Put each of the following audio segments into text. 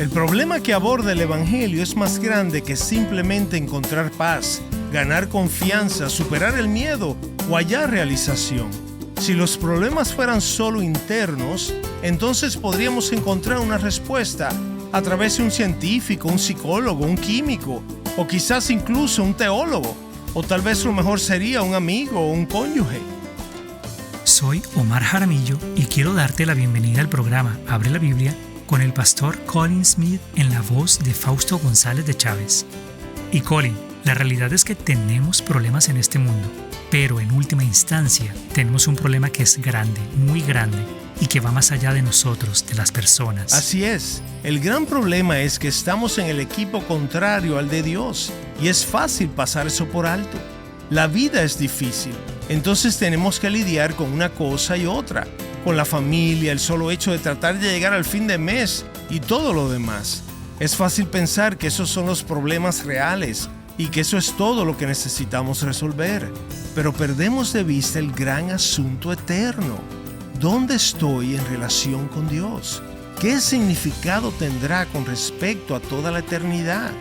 El problema que aborda el Evangelio es más grande que simplemente encontrar paz, ganar confianza, superar el miedo o hallar realización. Si los problemas fueran solo internos, entonces podríamos encontrar una respuesta a través de un científico, un psicólogo, un químico, o quizás incluso un teólogo, o tal vez lo mejor sería un amigo o un cónyuge. Soy Omar Jaramillo y quiero darte la bienvenida al programa Abre la Biblia con el pastor Colin Smith en la voz de Fausto González de Chávez. Y Colin, la realidad es que tenemos problemas en este mundo, pero en última instancia tenemos un problema que es grande, muy grande, y que va más allá de nosotros, de las personas. Así es, el gran problema es que estamos en el equipo contrario al de Dios, y es fácil pasar eso por alto. La vida es difícil, entonces tenemos que lidiar con una cosa y otra, con la familia, el solo hecho de tratar de llegar al fin de mes y todo lo demás. Es fácil pensar que esos son los problemas reales y que eso es todo lo que necesitamos resolver, pero perdemos de vista el gran asunto eterno. ¿Dónde estoy en relación con Dios? ¿Qué significado tendrá con respecto a toda la eternidad?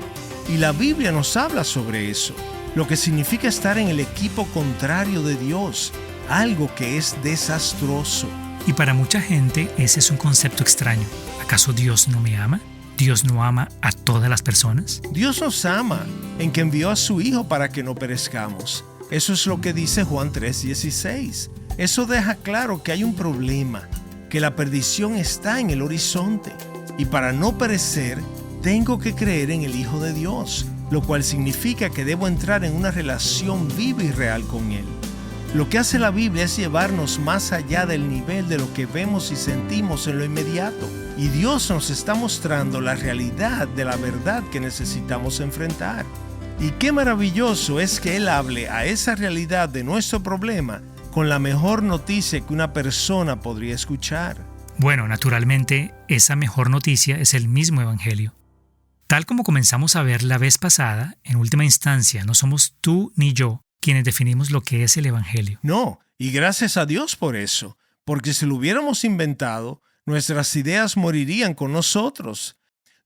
Y la Biblia nos habla sobre eso, lo que significa estar en el equipo contrario de Dios, algo que es desastroso. Y para mucha gente ese es un concepto extraño. ¿Acaso Dios no me ama? ¿Dios no ama a todas las personas? Dios nos ama en que envió a su Hijo para que no perezcamos. Eso es lo que dice Juan 3:16. Eso deja claro que hay un problema, que la perdición está en el horizonte. Y para no perecer, tengo que creer en el Hijo de Dios, lo cual significa que debo entrar en una relación viva y real con Él. Lo que hace la Biblia es llevarnos más allá del nivel de lo que vemos y sentimos en lo inmediato. Y Dios nos está mostrando la realidad de la verdad que necesitamos enfrentar. Y qué maravilloso es que Él hable a esa realidad de nuestro problema con la mejor noticia que una persona podría escuchar. Bueno, naturalmente, esa mejor noticia es el mismo Evangelio. Tal como comenzamos a ver la vez pasada, en última instancia, no somos tú ni yo quienes definimos lo que es el Evangelio. No, y gracias a Dios por eso, porque si lo hubiéramos inventado, nuestras ideas morirían con nosotros.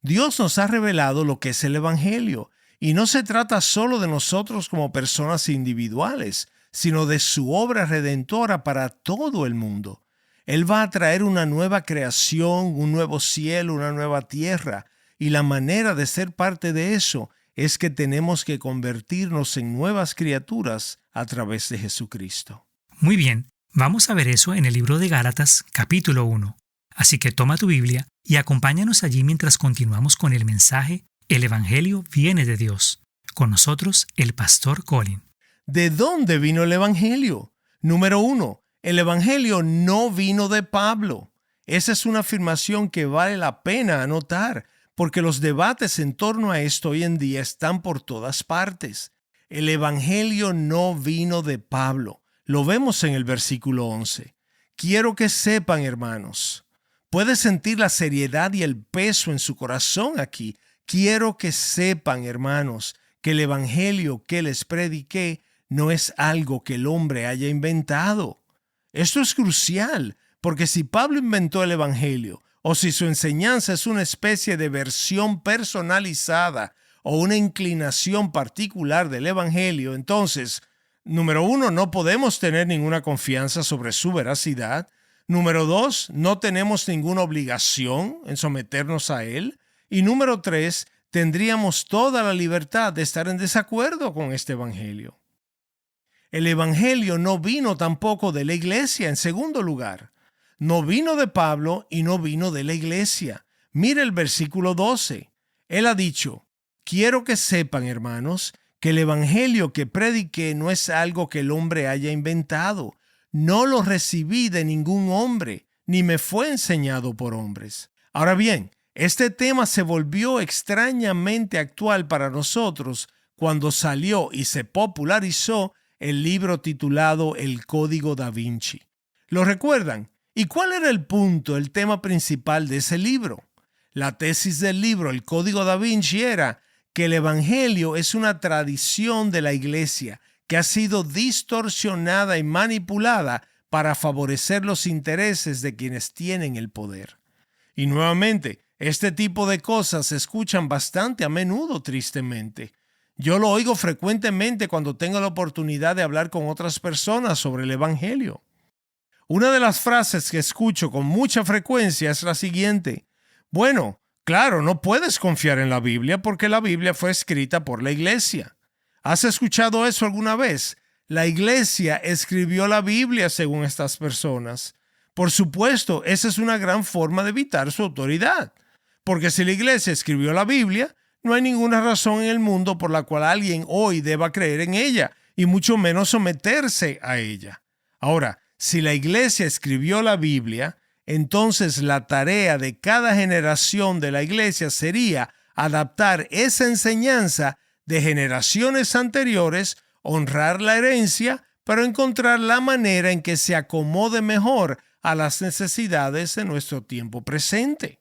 Dios nos ha revelado lo que es el Evangelio, y no se trata solo de nosotros como personas individuales, sino de su obra redentora para todo el mundo. Él va a traer una nueva creación, un nuevo cielo, una nueva tierra, y la manera de ser parte de eso es que tenemos que convertirnos en nuevas criaturas a través de Jesucristo. Muy bien, vamos a ver eso en el libro de Gálatas, capítulo 1. Así que toma tu Biblia y acompáñanos allí mientras continuamos con el mensaje El Evangelio viene de Dios. Con nosotros, el pastor Colin. ¿De dónde vino el Evangelio? Número 1. El Evangelio no vino de Pablo. Esa es una afirmación que vale la pena anotar, porque los debates en torno a esto hoy en día están por todas partes. El Evangelio no vino de Pablo. Lo vemos en el versículo 11. Quiero que sepan, hermanos. Puede sentir la seriedad y el peso en su corazón aquí. Quiero que sepan, hermanos, que el Evangelio que les prediqué no es algo que el hombre haya inventado. Esto es crucial, porque si Pablo inventó el Evangelio, o si su enseñanza es una especie de versión personalizada o una inclinación particular del Evangelio, entonces, número 1, no podemos tener ninguna confianza sobre su veracidad. Número 2, no tenemos ninguna obligación en someternos a él. Y número 3, tendríamos toda la libertad de estar en desacuerdo con este Evangelio. El Evangelio no vino tampoco de la iglesia, en segundo lugar. No vino de Pablo y no vino de la iglesia. Mire el versículo 12. Él ha dicho, quiero que sepan, hermanos, que el Evangelio que prediqué no es algo que el hombre haya inventado. No lo recibí de ningún hombre, ni me fue enseñado por hombres. Ahora bien, este tema se volvió extrañamente actual para nosotros cuando salió y se popularizó el libro titulado El Código da Vinci. ¿Lo recuerdan? ¿Y cuál era el punto, el tema principal de ese libro? La tesis del libro El Código da Vinci era que el Evangelio es una tradición de la Iglesia que ha sido distorsionada y manipulada para favorecer los intereses de quienes tienen el poder. Y nuevamente, Este tipo de cosas se escuchan bastante a menudo, tristemente. Yo lo oigo frecuentemente cuando tengo la oportunidad de hablar con otras personas sobre el Evangelio. Una de las frases que escucho con mucha frecuencia es la siguiente: bueno, claro, no puedes confiar en la Biblia porque la Biblia fue escrita por la iglesia. ¿Has escuchado eso alguna vez? La iglesia escribió la Biblia según estas personas. Por supuesto, esa es una gran forma de evitar su autoridad. Porque si la iglesia escribió la Biblia, no hay ninguna razón en el mundo por la cual alguien hoy deba creer en ella, y mucho menos someterse a ella. Ahora, si la iglesia escribió la Biblia, entonces la tarea de cada generación de la iglesia sería adaptar esa enseñanza de generaciones anteriores, honrar la herencia, pero encontrar la manera en que se acomode mejor a las necesidades de nuestro tiempo presente.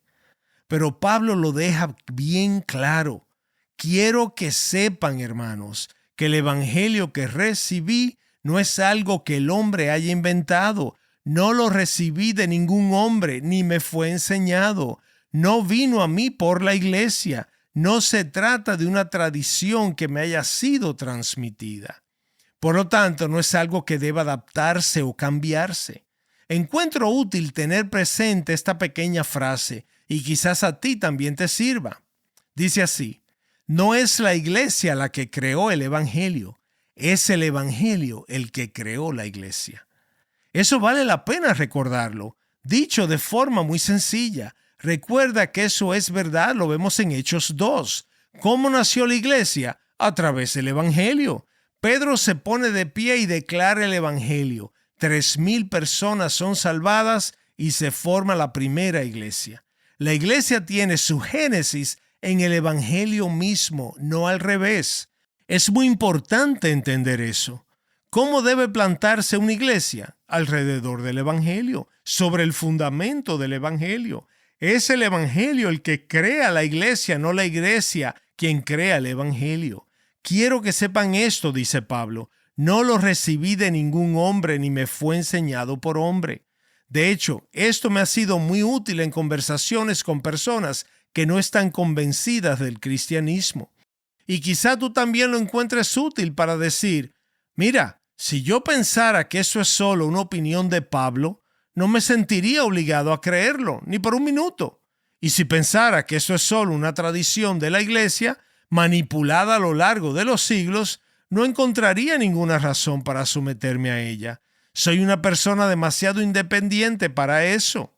Pero Pablo lo deja bien claro. Quiero que sepan, hermanos, que el evangelio que recibí no es algo que el hombre haya inventado. No lo recibí de ningún hombre, ni me fue enseñado. No vino a mí por la iglesia. No se trata de una tradición que me haya sido transmitida. Por lo tanto, no es algo que deba adaptarse o cambiarse. Encuentro útil tener presente esta pequeña frase, y quizás a ti también te sirva. Dice así: no es la iglesia la que creó el evangelio, es el evangelio el que creó la iglesia. Eso vale la pena recordarlo, dicho de forma muy sencilla. Recuerda que eso es verdad, lo vemos en Hechos 2. ¿Cómo nació la iglesia? A través del evangelio. Pedro se pone de pie y declara el evangelio. 3,000 personas son salvadas y se forma la primera iglesia. La iglesia tiene su génesis en el evangelio mismo, no al revés. Es muy importante entender eso. ¿Cómo debe plantarse una iglesia? Alrededor del evangelio, sobre el fundamento del evangelio. Es el evangelio el que crea la iglesia, no la iglesia quien crea el evangelio. Quiero que sepan esto, dice Pablo. No lo recibí de ningún hombre ni me fue enseñado por hombre. De hecho, esto me ha sido muy útil en conversaciones con personas que no están convencidas del cristianismo. Y quizá tú también lo encuentres útil para decir: mira, si yo pensara que eso es solo una opinión de Pablo, no me sentiría obligado a creerlo, ni por un minuto. Y si pensara que eso es solo una tradición de la iglesia, manipulada a lo largo de los siglos, no encontraría ninguna razón para someterme a ella. Soy una persona demasiado independiente para eso.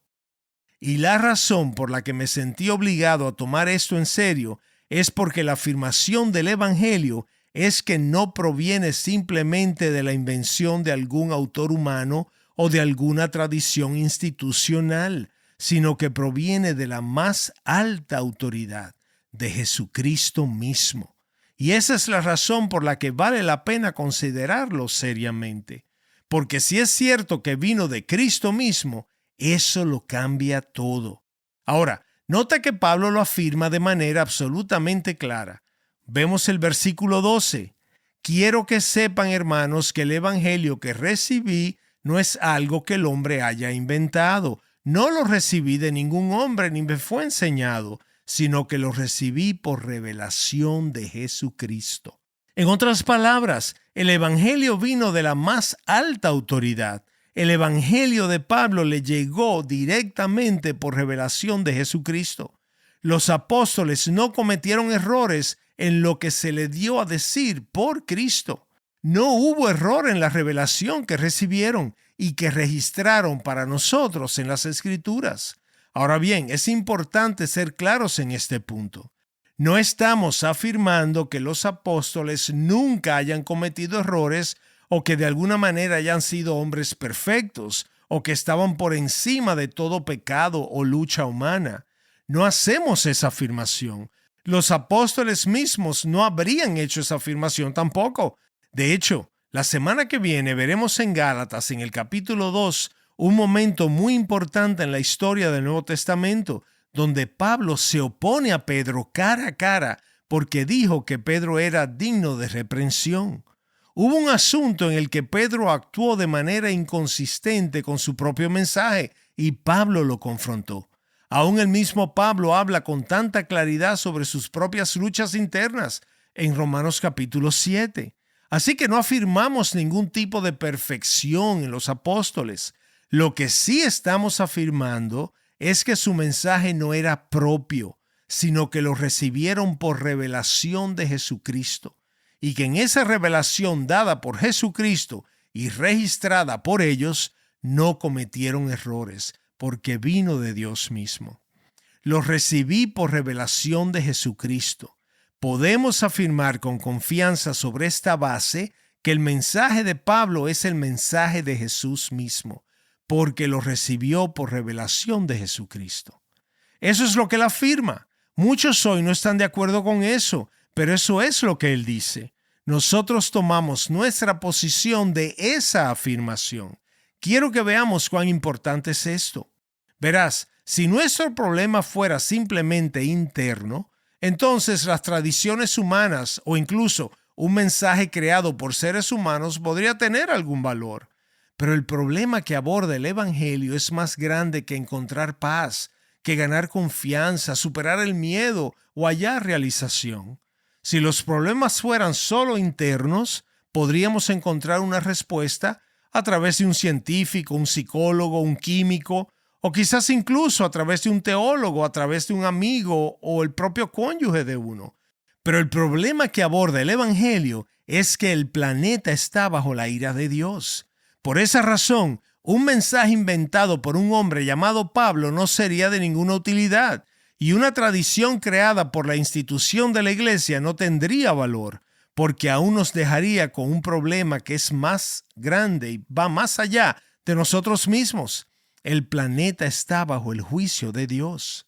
Y la razón por la que me sentí obligado a tomar esto en serio es porque la afirmación del evangelio es que no proviene simplemente de la invención de algún autor humano o de alguna tradición institucional, sino que proviene de la más alta autoridad, de Jesucristo mismo. Y esa es la razón por la que vale la pena considerarlo seriamente. Porque si es cierto que vino de Cristo mismo, eso lo cambia todo. Ahora, nota que Pablo lo afirma de manera absolutamente clara. Vemos el versículo 12. Quiero que sepan, hermanos, que el evangelio que recibí no es algo que el hombre haya inventado. No lo recibí de ningún hombre ni me fue enseñado, sino que lo recibí por revelación de Jesucristo. En otras palabras, el evangelio vino de la más alta autoridad. El evangelio de Pablo le llegó directamente por revelación de Jesucristo. Los apóstoles no cometieron errores en lo que se le dio a decir por Cristo. No hubo error en la revelación que recibieron y que registraron para nosotros en las Escrituras. Ahora bien, es importante ser claros en este punto. No estamos afirmando que los apóstoles nunca hayan cometido errores o que de alguna manera hayan sido hombres perfectos o que estaban por encima de todo pecado o lucha humana. No hacemos esa afirmación. Los apóstoles mismos no habrían hecho esa afirmación tampoco. De hecho, la semana que viene veremos en Gálatas, en el capítulo 2, un momento muy importante en la historia del Nuevo Testamento, donde Pablo se opone a Pedro cara a cara porque dijo que Pedro era digno de reprensión. Hubo un asunto en el que Pedro actuó de manera inconsistente con su propio mensaje y Pablo lo confrontó. Aún el mismo Pablo habla con tanta claridad sobre sus propias luchas internas en Romanos capítulo 7. Así que no afirmamos ningún tipo de perfección en los apóstoles. Lo que sí estamos afirmando es que su mensaje no era propio, sino que lo recibieron por revelación de Jesucristo, y que en esa revelación dada por Jesucristo y registrada por ellos, no cometieron errores, porque vino de Dios mismo. Lo recibí por revelación de Jesucristo. Podemos afirmar con confianza sobre esta base que el mensaje de Pablo es el mensaje de Jesús mismo, porque lo recibió por revelación de Jesucristo. Eso es lo que él afirma. Muchos hoy no están de acuerdo con eso, pero eso es lo que él dice. Nosotros tomamos nuestra posición de esa afirmación. Quiero que veamos cuán importante es esto. Verás, si nuestro problema fuera simplemente interno, entonces las tradiciones humanas o incluso un mensaje creado por seres humanos podría tener algún valor. Pero el problema que aborda el Evangelio es más grande que encontrar paz, que ganar confianza, superar el miedo o hallar realización. Si los problemas fueran solo internos, podríamos encontrar una respuesta a través de un científico, un psicólogo, un químico, o quizás incluso a través de un teólogo, a través de un amigo o el propio cónyuge de uno. Pero el problema que aborda el Evangelio es que el planeta está bajo la ira de Dios. Por esa razón, un mensaje inventado por un hombre llamado Pablo no sería de ninguna utilidad, y una tradición creada por la institución de la iglesia no tendría valor, porque aún nos dejaría con un problema que es más grande y va más allá de nosotros mismos. El planeta está bajo el juicio de Dios.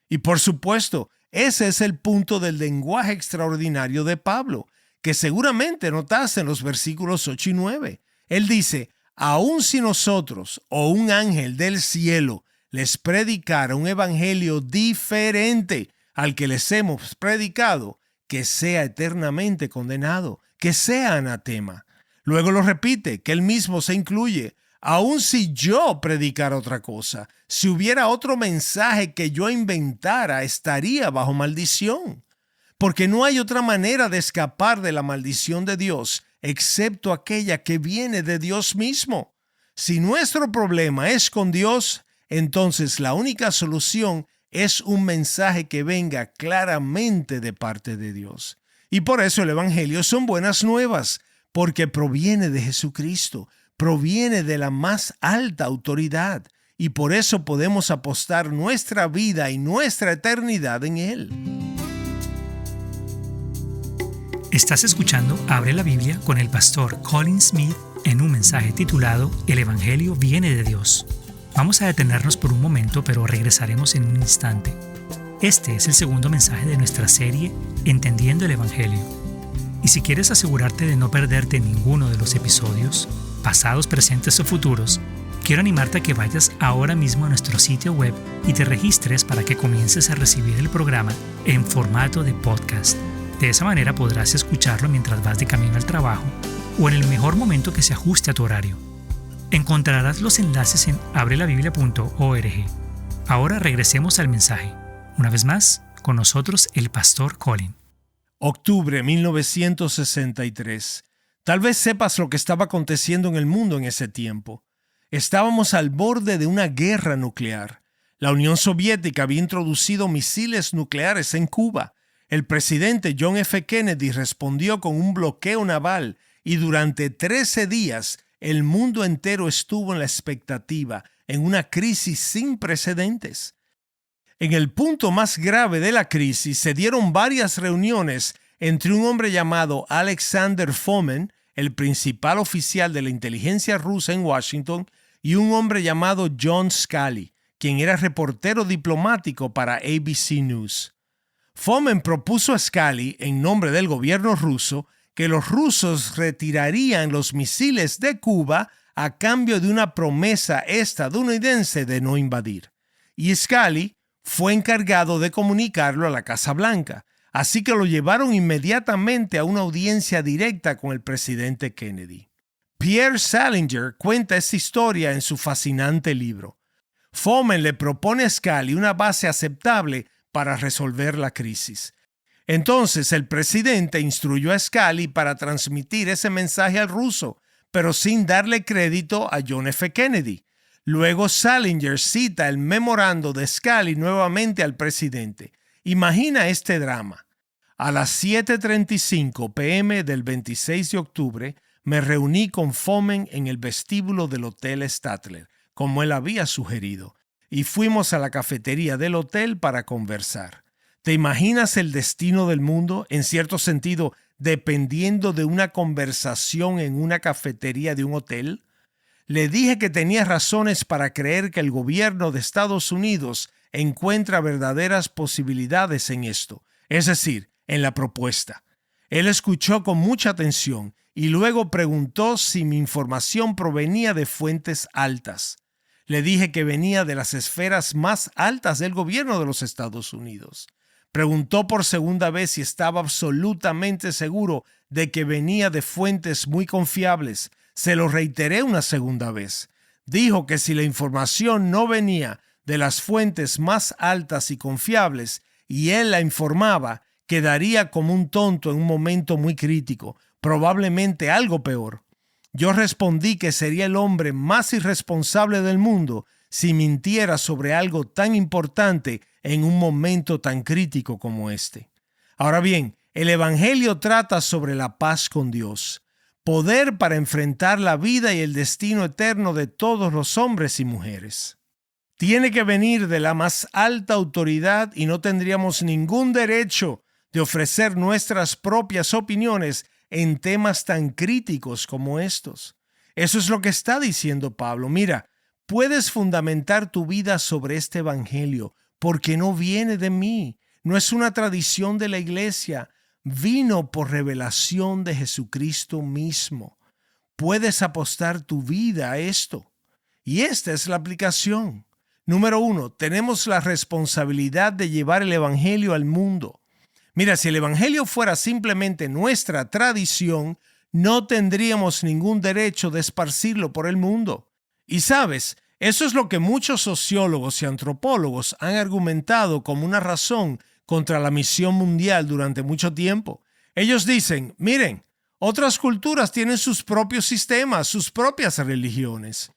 Y por supuesto, ese es el punto del lenguaje extraordinario de Pablo, que seguramente notaste en los versículos 8 y 9. Él dice, aun si nosotros o un ángel del cielo les predicara un evangelio diferente al que les hemos predicado, que sea eternamente condenado, que sea anatema. Luego lo repite, que él mismo se incluye. Aun si yo predicara otra cosa, si hubiera otro mensaje que yo inventara, estaría bajo maldición. Porque no hay otra manera de escapar de la maldición de Dios, excepto aquella que viene de Dios mismo. Si nuestro problema es con Dios, entonces la única solución es un mensaje que venga claramente de parte de Dios. Y por eso el Evangelio son buenas nuevas, porque proviene de Jesucristo, proviene de la más alta autoridad, y por eso podemos apostar nuestra vida y nuestra eternidad en Él. Estás escuchando Abre la Biblia con el pastor Colin Smith en un mensaje titulado El Evangelio viene de Dios. Vamos a detenernos por un momento, pero regresaremos en un instante. Este es el segundo mensaje de nuestra serie Entendiendo el Evangelio. Y si quieres asegurarte de no perderte ninguno de los episodios, pasados, presentes o futuros, quiero animarte a que vayas ahora mismo a nuestro sitio web y te registres para que comiences a recibir el programa en formato de podcast. De esa manera podrás escucharlo mientras vas de camino al trabajo o en el mejor momento que se ajuste a tu horario. Encontrarás los enlaces en abrelabiblia.org. Ahora regresemos al mensaje. Una vez más, con nosotros el pastor Colin. Octubre 1963. Tal vez sepas lo que estaba aconteciendo en el mundo en ese tiempo. Estábamos al borde de una guerra nuclear. La Unión Soviética había introducido misiles nucleares en Cuba. El presidente John F. Kennedy respondió con un bloqueo naval y durante 13 días el mundo entero estuvo en la expectativa, en una crisis sin precedentes. En el punto más grave de la crisis se dieron varias reuniones entre un hombre llamado Alexander Fomin, el principal oficial de la inteligencia rusa en Washington, y un hombre llamado John Scali, quien era reportero diplomático para ABC News. Fomin propuso a Scali, en nombre del gobierno ruso, que los rusos retirarían los misiles de Cuba a cambio de una promesa estadounidense de no invadir. Y Scali fue encargado de comunicarlo a la Casa Blanca, así que lo llevaron inmediatamente a una audiencia directa con el presidente Kennedy. Pierre Salinger cuenta esta historia en su fascinante libro. Foreman le propone a Scully una base aceptable para resolver la crisis. Entonces el presidente instruyó a Scully para transmitir ese mensaje al ruso, pero sin darle crédito a John F. Kennedy. Luego Salinger cita el memorando de Scully nuevamente al presidente. Imagina este drama. A las 7:35 p.m. del 26 de octubre me reuní con Foreman en el vestíbulo del Hotel Statler, como él había sugerido, y fuimos a la cafetería del hotel para conversar. ¿Te imaginas el destino del mundo, en cierto sentido, dependiendo de una conversación en una cafetería de un hotel? Le dije que tenía razones para creer que el gobierno de Estados Unidos encuentra verdaderas posibilidades en esto, es decir, en la propuesta. Él escuchó con mucha atención y luego preguntó si mi información provenía de fuentes altas. Le dije que venía de las esferas más altas del gobierno de los Estados Unidos. Preguntó por segunda vez si estaba absolutamente seguro de que venía de fuentes muy confiables. Se lo reiteré una segunda vez. Dijo que si la información no venía de las fuentes más altas y confiables y él la informaba, quedaría como un tonto en un momento muy crítico, probablemente algo peor. Yo respondí que sería el hombre más irresponsable del mundo si mintiera sobre algo tan importante en un momento tan crítico como este. Ahora bien, el Evangelio trata sobre la paz con Dios, poder para enfrentar la vida y el destino eterno de todos los hombres y mujeres. Tiene que venir de la más alta autoridad y no tendríamos ningún derecho de ofrecer nuestras propias opiniones en temas tan críticos como estos. Eso es lo que está diciendo Pablo. Mira, puedes fundamentar tu vida sobre este evangelio porque no viene de mí, no es una tradición de la iglesia, vino por revelación de Jesucristo mismo. Puedes apostar tu vida a esto. Y esta es la aplicación. Número 1, tenemos la responsabilidad de llevar el evangelio al mundo. Mira, si el evangelio fuera simplemente nuestra tradición, no tendríamos ningún derecho de esparcirlo por el mundo. Y sabes, eso es lo que muchos sociólogos y antropólogos han argumentado como una razón contra la misión mundial durante mucho tiempo. Ellos dicen, miren, otras culturas tienen sus propios sistemas, sus propias religiones.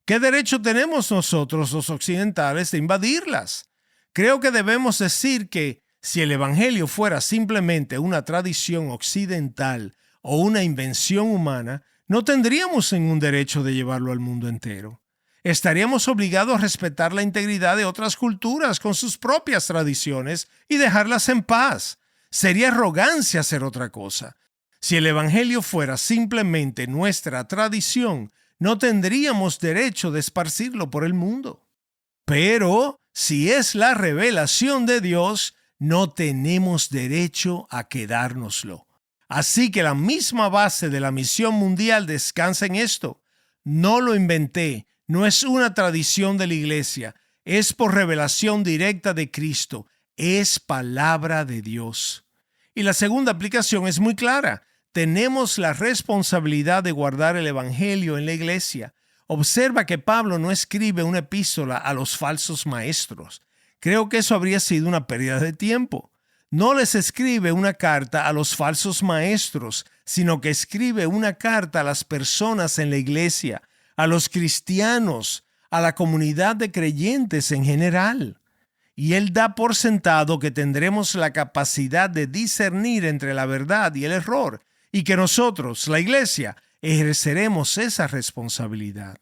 ¿Qué derecho tenemos nosotros, los occidentales, de invadirlas? Creo que debemos decir que si el evangelio fuera simplemente una tradición occidental o una invención humana, no tendríamos ningún derecho de llevarlo al mundo entero. Estaríamos obligados a respetar la integridad de otras culturas con sus propias tradiciones y dejarlas en paz. Sería arrogancia hacer otra cosa. Si el evangelio fuera simplemente nuestra tradición, no tendríamos derecho de esparcirlo por el mundo. Pero si es la revelación de Dios, no tenemos derecho a quedárnoslo. Así que la misma base de la misión mundial descansa en esto. No lo inventé, no es una tradición de la iglesia, es por revelación directa de Cristo, es palabra de Dios. Y la segunda aplicación es muy clara. Tenemos la responsabilidad de guardar el evangelio en la iglesia. Observa que Pablo no escribe una epístola a los falsos maestros. Creo que eso habría sido una pérdida de tiempo. No les escribe una carta a los falsos maestros, sino que escribe una carta a las personas en la iglesia, a los cristianos, a la comunidad de creyentes en general. Y él da por sentado que tendremos la capacidad de discernir entre la verdad y el error, y que nosotros, la iglesia, ejerceremos esa responsabilidad.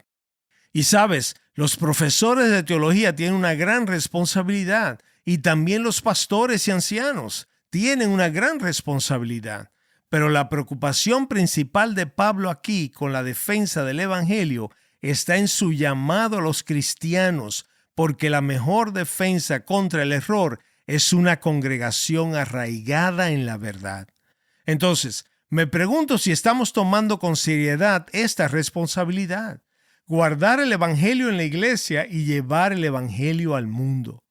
Y sabes, los profesores de teología tienen una gran responsabilidad y también los pastores y ancianos tienen una gran responsabilidad. Pero la preocupación principal de Pablo aquí con la defensa del evangelio está en su llamado a los cristianos, porque la mejor defensa contra el error es una congregación arraigada en la verdad. Entonces, me pregunto si estamos tomando con seriedad esta responsabilidad. Guardar el evangelio en la iglesia y llevar el evangelio al mundo.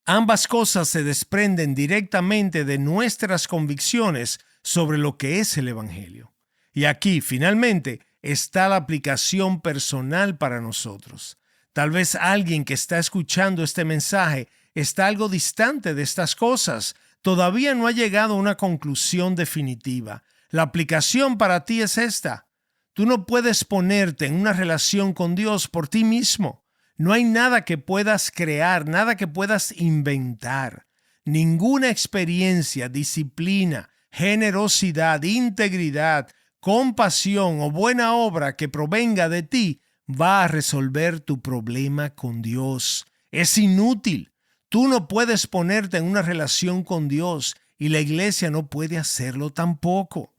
Ambas cosas se desprenden directamente de nuestras convicciones sobre lo que es el evangelio. Y aquí, finalmente, está la aplicación personal para nosotros. Tal vez alguien que está escuchando este mensaje está algo distante de estas cosas. Todavía no ha llegado a una conclusión definitiva. La aplicación para ti es esta. Tú no puedes ponerte en una relación con Dios por ti mismo. No hay nada que puedas crear, nada que puedas inventar. Ninguna experiencia, disciplina, generosidad, integridad, compasión o buena obra que provenga de ti va a resolver tu problema con Dios. Es inútil. Tú no puedes ponerte en una relación con Dios y la iglesia no puede hacerlo tampoco.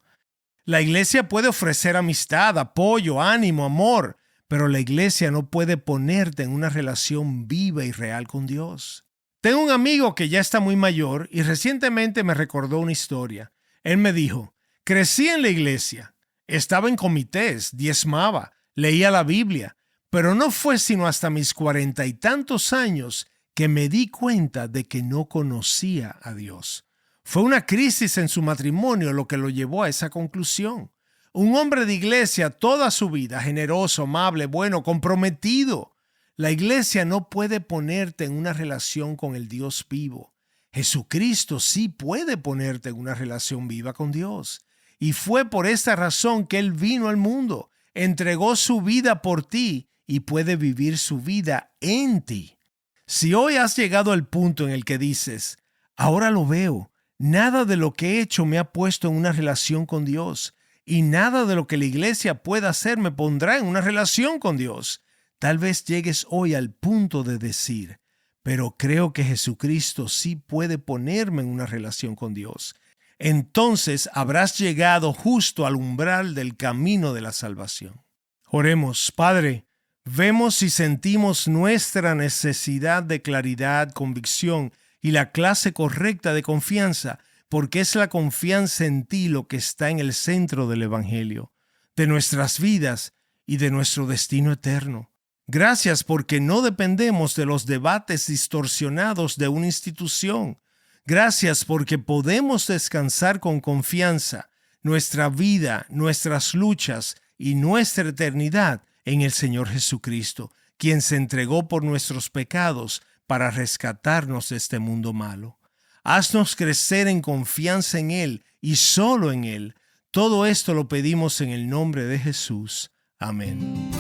La iglesia puede ofrecer amistad, apoyo, ánimo, amor, pero la iglesia no puede ponerte en una relación viva y real con Dios. Tengo un amigo que ya está muy mayor y recientemente me recordó una historia. Él me dijo, crecí en la iglesia, estaba en comités, diezmaba, leía la Biblia, pero no fue sino hasta mis 40 y tantos años que me di cuenta de que no conocía a Dios. Fue una crisis en su matrimonio lo que lo llevó a esa conclusión. Un hombre de iglesia toda su vida, generoso, amable, bueno, comprometido. La iglesia no puede ponerte en una relación con el Dios vivo. Jesucristo sí puede ponerte en una relación viva con Dios. Y fue por esta razón que Él vino al mundo, entregó su vida por ti y puede vivir su vida en ti. Si hoy has llegado al punto en el que dices, ahora lo veo, nada de lo que he hecho me ha puesto en una relación con Dios y nada de lo que la iglesia pueda hacer me pondrá en una relación con Dios. Tal vez llegues hoy al punto de decir, pero creo que Jesucristo sí puede ponerme en una relación con Dios. Entonces habrás llegado justo al umbral del camino de la salvación. Oremos, Padre, vemos y sentimos nuestra necesidad de claridad, convicción y la clase correcta de confianza, porque es la confianza en ti lo que está en el centro del Evangelio, de nuestras vidas y de nuestro destino eterno. Gracias porque no dependemos de los debates distorsionados de una institución. Gracias porque podemos descansar con confianza nuestra vida, nuestras luchas y nuestra eternidad en el Señor Jesucristo, quien se entregó por nuestros pecados para rescatarnos de este mundo malo. Haznos crecer en confianza en Él y solo en Él. Todo esto lo pedimos en el nombre de Jesús. Amén.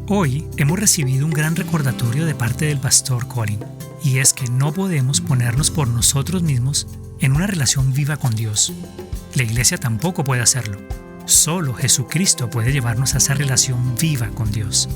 Hoy hemos recibido un gran recordatorio de parte del pastor Colin, y es que no podemos ponernos por nosotros mismos en una relación viva con Dios. La iglesia tampoco puede hacerlo. Solo Jesucristo puede llevarnos a esa relación viva con Dios.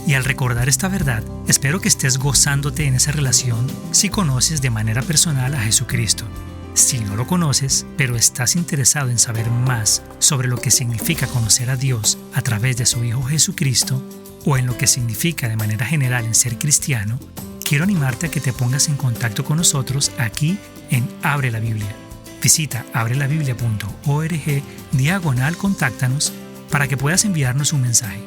Y al recordar esta verdad, espero que estés gozándote en esa relación si conoces de manera personal a Jesucristo. Si no lo conoces, pero estás interesado en saber más sobre lo que significa conocer a Dios a través de su Hijo Jesucristo, o en lo que significa de manera general en ser cristiano, quiero animarte a que te pongas en contacto con nosotros aquí en Abre la Biblia. Visita abrelabiblia.org/contáctanos para que puedas enviarnos un mensaje.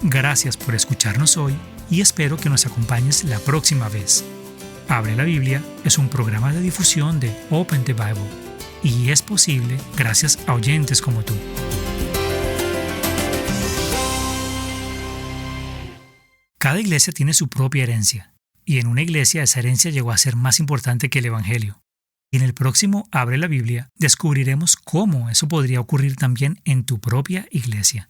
Gracias por escucharnos hoy y espero que nos acompañes la próxima vez. Abre la Biblia es un programa de difusión de Open the Bible y es posible gracias a oyentes como tú. Cada iglesia tiene su propia herencia, y en una iglesia esa herencia llegó a ser más importante que el Evangelio. Y en el próximo Abre la Biblia descubriremos cómo eso podría ocurrir también en tu propia iglesia.